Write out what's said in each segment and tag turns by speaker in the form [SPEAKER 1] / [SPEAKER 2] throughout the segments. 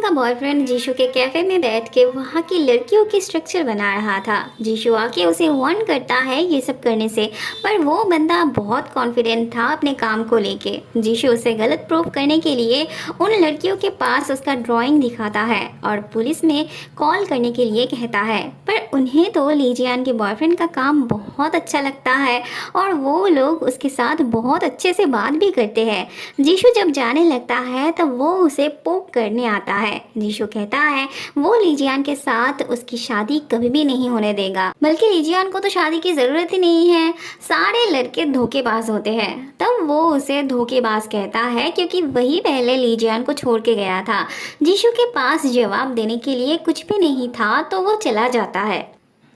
[SPEAKER 1] लीजियान का बॉयफ्रेंड जीशु के कैफे में बैठ के वहाँ की लड़कियों की स्ट्रक्चर बना रहा था। जीशु आके उसे वार्न करता है ये सब करने से, पर वो बंदा बहुत कॉन्फिडेंट था अपने काम को लेके। जीशु उसे गलत प्रूव करने के लिए उन लड़कियों के पास उसका ड्राइंग दिखाता है और पुलिस में कॉल करने के लिए कहता है, पर उन्हें तो लीजियान के बॉयफ्रेंड का काम बहुत अच्छा लगता है और वो लोग उसके साथ बहुत अच्छे से बात भी करते हैं। जीशु जब जाने लगता है तब वो उसे पोक करने आता है। जीशु कहता है वो लीजियान के साथ उसकी शादी कभी भी नहीं होने देगा, बल्कि लीजियान को तो शादी की जरूरत ही नहीं है, सारे लड़के धोखेबाज होते हैं। तब वो उसे धोखेबाज कहता है क्योंकि वही पहले लीजियान को छोड़ के गया था। जीशु के पास जवाब देने के लिए कुछ भी नहीं था तो वो चला जाता है।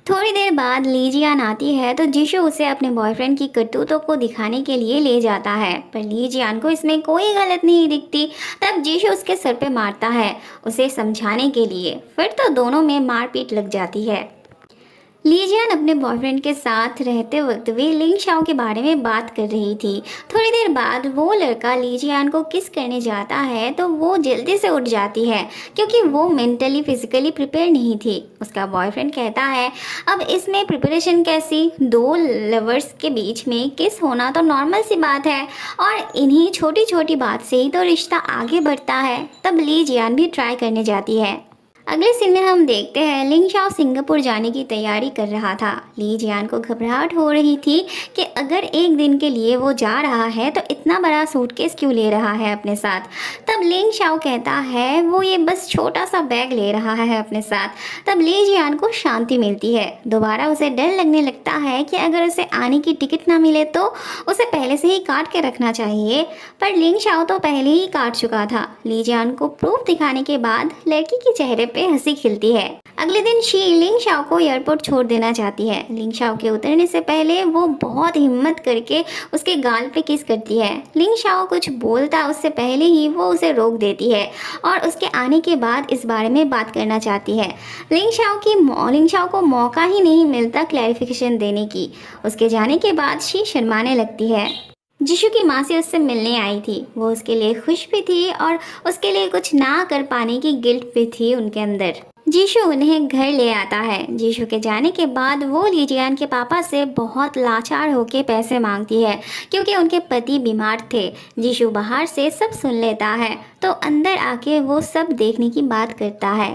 [SPEAKER 1] थोड़ी देर बाद लीजियान आती है तो जीशु उसे अपने बॉयफ्रेंड की करतूतों को दिखाने के लिए ले जाता है, पर लीजियान को इसमें कोई गलत नहीं दिखती। तब जीशु उसके सर पे मारता है उसे समझाने के लिए, फिर तो दोनों में मारपीट लग जाती है। लीजियान अपने बॉयफ्रेंड के साथ रहते वक्त भी लिंग शाओ के बारे में बात कर रही थी। थोड़ी देर बाद वो लड़का लीजियान को किस करने जाता है तो वो जल्दी से उठ जाती है क्योंकि वो मेंटली फिजिकली प्रिपेयर नहीं थी। उसका बॉयफ्रेंड कहता है अब इसमें प्रिपरेशन कैसी, दो लवर्स के बीच में किस होना तो नॉर्मल सी बात है और इन्हीं छोटी छोटी बात से ही तो रिश्ता आगे बढ़ता है। तब लीजियान भी ट्राई करने जाती है। अगले सीन में हम देखते हैं लिंग शाओ सिंगापुर जाने की तैयारी कर रहा था। ली जियान को घबराहट हो रही थी कि अगर एक दिन के लिए वो जा रहा है तो इतना बड़ा सूटकेस क्यों ले रहा है अपने साथ। तब लिंग शाओ कहता है वो ये बस छोटा सा बैग ले रहा है अपने साथ। तब ली जियान को शांति मिलती है। दोबारा उसे डर लगने लगता है कि अगर उसे आने की टिकट ना मिले तो उसे पहले से ही काट के रखना चाहिए, पर लिंग शाओ तो पहले ही काट चुका था। ली जियान को प्रूफ दिखाने के बाद लड़की के चेहरे पे हंसी खिलती है। अगले दिन शी लिंग शाओ को एयरपोर्ट छोड़ देना चाहती है। लिंग शाओ के उतरने से पहले वो बहुत हिम्मत करके उसके गाल पे किस करती है। लिंग शाओ कुछ बोलता उससे पहले ही वो उसे रोक देती है और उसके आने के बाद इस बारे में बात करना चाहती है। लिंग शाओ को मौका ही नहीं मिलता क्लैरिफिकेशन देने की। उसके जाने के बाद शी शर्माने लगती है। जीशु की माँ से उससे मिलने आई थी। वो उसके लिए खुश भी थी और उसके लिए कुछ ना कर पाने की गिल्ट भी थी उनके अंदर। जीशु उन्हें घर ले आता है। जीशु के जाने के बाद वो लीजियान के पापा से बहुत लाचार होकर पैसे मांगती है क्योंकि उनके पति बीमार थे। जीशु बाहर से सब सुन लेता है तो अंदर आके वो सब देखने की बात करता है।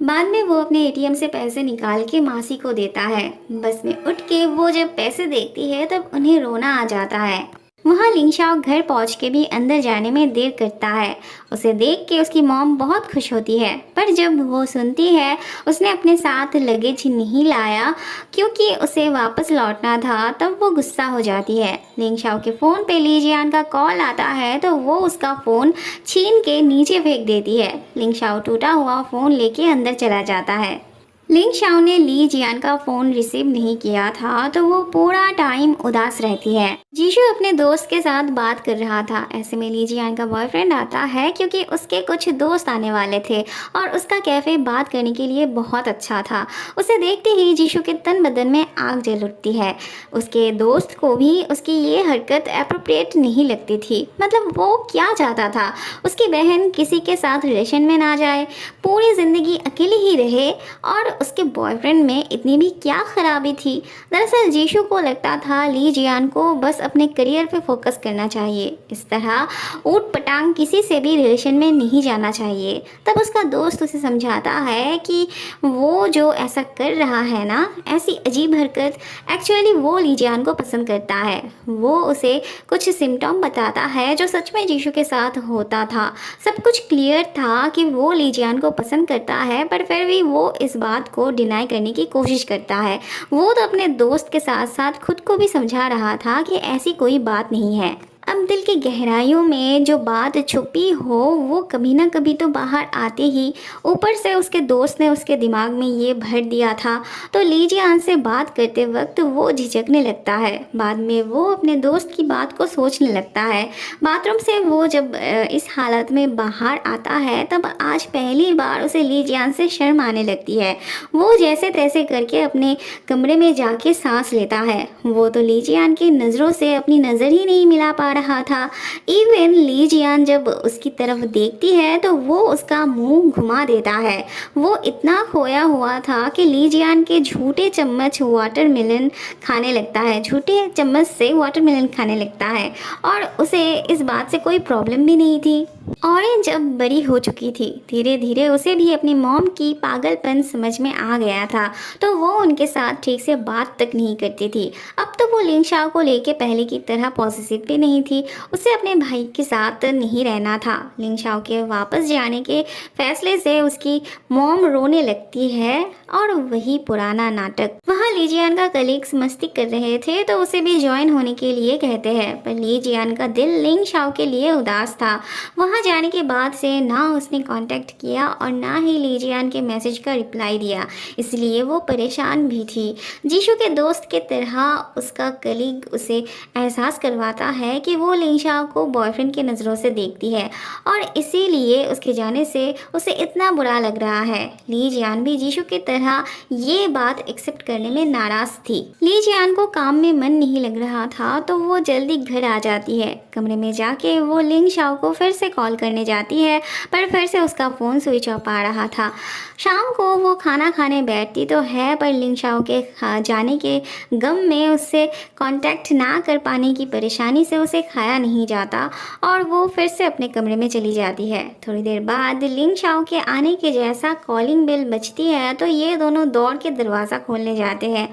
[SPEAKER 1] बाद में वो अपने एटीएम से पैसे निकाल के मासी को देता है। बस में उठ के वो जब पैसे देखती है तब उन्हें रोना आ जाता है। वहाँ लिंग शाओ घर पहुँच के भी अंदर जाने में देर करता है। उसे देख के उसकी मॉम बहुत खुश होती है, पर जब वो सुनती है उसने अपने साथ लगेज नहीं लाया क्योंकि उसे वापस लौटना था, तब वो गुस्सा हो जाती है। लिंग शाओ के फ़ोन पे ली जियान का कॉल आता है तो वो उसका फ़ोन छीन के नीचे फेंक देती है। लिंग शाओ टूटा हुआ फ़ोन लेके अंदर चला जाता है। लिंग शाओ ने ली जियान का फ़ोन रिसीव नहीं किया था तो वो पूरा टाइम उदास रहती है। जीशु अपने दोस्त के साथ बात कर रहा था। ऐसे में ली जियान का बॉयफ्रेंड आता है क्योंकि उसके कुछ दोस्त आने वाले थे और उसका कैफ़े बात करने के लिए बहुत अच्छा था। उसे देखते ही जीशु के तन बदन में आग जल उठती है। उसके दोस्त को भी उसकी ये हरकत अप्रोप्रिएट नहीं लगती थी। मतलब वो क्या चाहता था, उसकी बहन किसी के साथ रिलेशन में ना जाए, पूरी ज़िंदगी अकेली ही रहे, और उसके बॉयफ्रेंड में इतनी भी क्या खराबी थी। दरअसल जीशु को लगता था ली जियान को बस अपने करियर पे फोकस करना चाहिए, इस तरह ऊट पटांग किसी से भी रिलेशन में नहीं जाना चाहिए। तब उसका दोस्त उसे समझाता है कि वो जो ऐसा कर रहा है ना, ऐसी अजीब हरकत, एक्चुअली वो ली जियान को पसंद करता है। वो उसे कुछ सिम्टम बताता है जो सच में जीशु के साथ होता था। सब कुछ क्लियर था कि वो ली जियान को पसंद करता है, पर फिर भी वो इस बात को डिनाई करने की कोशिश करता है। वो तो अपने दोस्त के साथ साथ खुद को भी समझा रहा था कि ऐसी कोई बात नहीं है। अब दिल की गहराइयों में जो बात छुपी हो वो कभी ना कभी तो बाहर आते ही। ऊपर से उसके दोस्त ने उसके दिमाग में ये भर दिया था तो ली जियान से बात करते वक्त वो झिझकने लगता है। बाद में वो अपने दोस्त की बात को सोचने लगता है। बाथरूम से वो जब इस हालत में बाहर आता है तब आज पहली बार उसे ली जियान से शर्म आने लगती है। वो जैसे तैसे करके अपने कमरे में जाके सांस लेता है। वो तो ली जियान की नज़रों से अपनी नज़र ही नहीं मिला पा रहा था। इवन ली जियान जब उसकी तरफ देखती है तो वो उसका मुंह घुमा देता है। वो इतना खोया हुआ था कि ली जियान के झूठे चम्मच वाटरमेलन खाने लगता है, झूठे चम्मच से वाटरमेलन खाने लगता है और उसे इस बात से कोई प्रॉब्लम भी नहीं थी। ऑरेंज अब बड़ी हो चुकी थी, धीरे धीरे उसे भी अपनी मॉम की पागलपन समझ में आ गया था, तो वो उनके साथ ठीक से बात तक नहीं करती थी। अब तो वो लिंशाओ को लेके पहले की तरह पॉजिटिव भी नहीं थी, उसे अपने भाई के साथ नहीं रहना था। लिंशाओ के वापस जाने के फैसले से उसकी मॉम रोने लगती है और वही पुराना नाटक। वहाँ लीजियान का कलीग्स मस्ती कर रहे थे तो उसे भी ज्वाइन होने के लिए कहते हैं, पर लीजियान का दिल लिंशाओ के लिए उदास था। वहाँ जाने के बाद से ना उसने कांटेक्ट किया और ना ही लीजियान के मैसेज का रिप्लाई दिया, इसलिए वो परेशान भी थी। जीशु के दोस्त के तरह उसका कलीग उसे एहसास करवाता है कि वो लिंशाओ को बॉयफ्रेंड की नज़रों से देखती है और इसीलिए उसके जाने से उसे इतना बुरा लग रहा है। ली जियान भी जीशु की तरह ये बात एक्सेप्ट करने में नाराज़ थी। ली जियान को काम में मन नहीं लग रहा था तो वो जल्दी घर आ जाती है। कमरे में जाके वो लिंशाओ को फिर से कॉल करने जाती है, पर फिर से उसका फ़ोन स्विच ऑफ आ रहा था। शाम को वो खाना खाने बैठती तो है, पर लिंशाओ के जाने के गम में उससे कांटेक्ट ना कर पाने की परेशानी से उसे खाया नहीं जाता और वो फिर से अपने कमरे में चली जाती है। थोड़ी देर बाद लिंशाओ के आने के जैसा कॉलिंग बेल बजती है तो ये दोनों दौड़ के दरवाज़ा खोलने जाते हैं,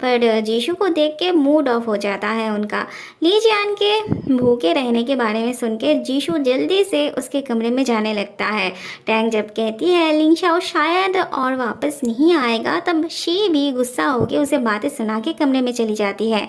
[SPEAKER 1] पर जीशु को देख के मूड ऑफ हो जाता है उनका। ली जियान के भूखे रहने के बारे में सुन के जीशु जल्दी से उसके कमरे में जाने लगता है। टैंग जब कहती है लिंशाओ शायद और वापस नहीं आएगा, तब शी भी गुस्सा होकर उसे बातें सुना के कमरे में चली जाती है।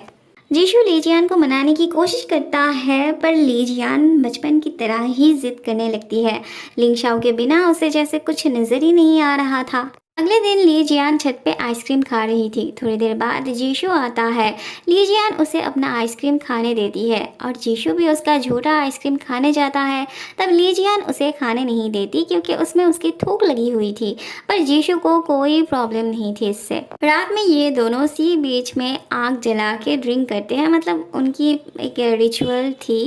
[SPEAKER 1] जीशु लीजियान को मनाने की कोशिश करता है, पर लीजियान बचपन की तरह ही जिद करने लगती है। लिंशाओ के बिना उसे जैसे कुछ नज़र ही नहीं आ रहा था। अगले दिन ली जियान छत पे आइसक्रीम खा रही थी। थोड़ी देर बाद जीशु आता है। ली जियान उसे अपना आइसक्रीम खाने देती है और जीशु भी उसका झूठा आइसक्रीम खाने जाता है। तब ली जियान उसे खाने नहीं देती क्योंकि उसमें उसकी थूक लगी हुई थी, पर जीशु को कोई प्रॉब्लम नहीं थी इससे। रात में ये दोनों सी बीच में आग जला के ड्रिंक करते हैं, मतलब उनकी एक रिचुअल थी।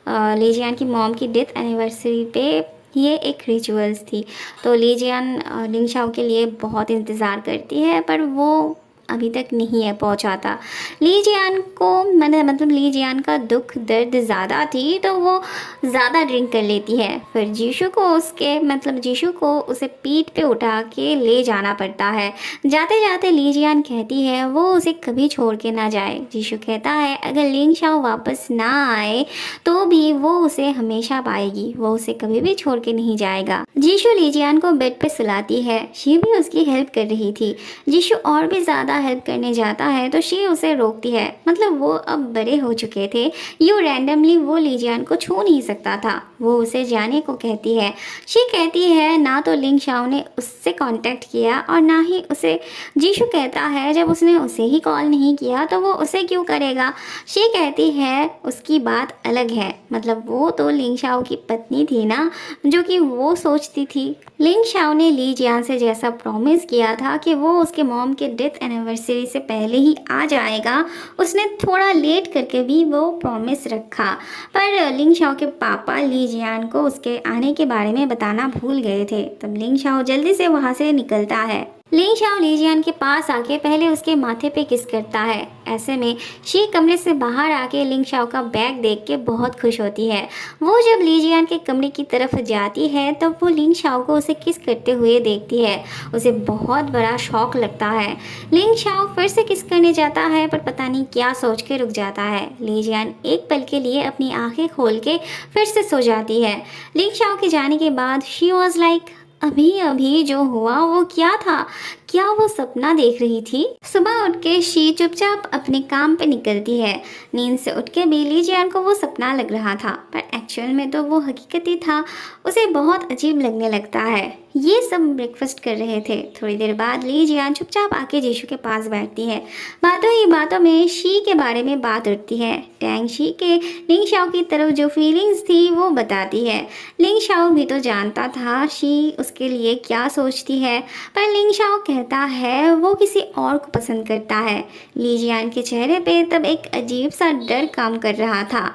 [SPEAKER 1] ली जियान की मॉम की डेथ एनिवर्सरी पे ये एक रिचुअल्स थी, तो ली जियान लिंशाओ के लिए बहुत इंतज़ार करती है, पर वो अभी तक नहीं है पहुंचाता। ली जियान को मतलब ली जियान का दुख दर्द ज़्यादा थी तो वो ज़्यादा ड्रिंक कर लेती है। फिर जीशु को उसे पीठ पे उठा के ले जाना पड़ता है। जाते जाते ली जियान कहती है वो उसे कभी छोड़ के ना जाए। जीशु कहता है अगर लिंशाओ वापस ना आए तो भी वो उसे हमेशा पाएगी, वो उसे कभी भी छोड़ के नहीं जाएगा। जीशु ली जियान को बेड पे सुलाती है। शी भी उसकी हेल्प कर रही थी। जीशु और भी ज़्यादा हेल्प करने जाता है तो शी उसे रोकती है, मतलब वो अब बड़े हो चुके थे, यूँ रैंडमली वो ली जियान को छू नहीं सकता था। वो उसे जाने को कहती है। शी कहती है ना तो लिंशाओ ने उससे कांटेक्ट किया और ना ही उसे। जीशु कहता है जब उसने उसे ही कॉल नहीं किया तो वो उसे क्यों करेगा। शी कहती है उसकी बात अलग है, मतलब वो तो लिंशाओ की पत्नी थी ना, जो कि वो सोचती थी। लिंशाओ ने ली जियान से जैसा प्रॉमिस किया था कि वो उसके मॉम के डेथ एनिवर्सरी से पहले ही आ जाएगा, उसने थोड़ा लेट करके भी वो प्रॉमिस रखा, पर लिंशाओ के पापा ली जियान को उसके आने के बारे में बताना भूल गए थे। तब लिंशाओ जल्दी से वहाँ से निकलता है। लिंशाओ ली जियान के पास आके पहले उसके माथे पे किस करता है। ऐसे में शी कमरे से बाहर आके लिंशाओ का बैग देख के बहुत खुश होती है। वो जब ली जियान के कमरे की तरफ जाती है तब वो लिंशाओ को उसे किस करते हुए देखती है। उसे बहुत बड़ा शौक लगता है। लिंशाओ फिर से किस करने जाता है, पर पता नहीं क्या सोच के रुक जाता है। ली जियान एक पल के लिए अपनी आंखें खोल के फिर से सो जाती है। लिंशाओ के जाने के बाद शी वॉज लाइक अभी अभी जो हुआ वो क्या था, क्या वो सपना देख रही थी। सुबह उठ के शी चुपचाप अपने काम पे निकलती है। नींद से उठ के भी ली जियान को वो सपना लग रहा था, पर एक्चुअल में तो वो हकीकती था। उसे बहुत अजीब लगने लगता है। ये सब ब्रेकफास्ट कर रहे थे। थोड़ी देर बाद ली जियान चुपचाप आके जीशु के पास बैठती है। बातों ही बातों में शी के बारे में बात उठती है। टैंग शी के लिंशाओ की तरफ जो फीलिंग्स थी वो बताती है। लिंशाओ भी तो जानता था शी उसके लिए क्या सोचती है, पर लिंशाओ कहता है वो किसी और को पसंद करता है। ली जियान के चेहरे पे तब एक अजीब सा डर काम कर रहा था।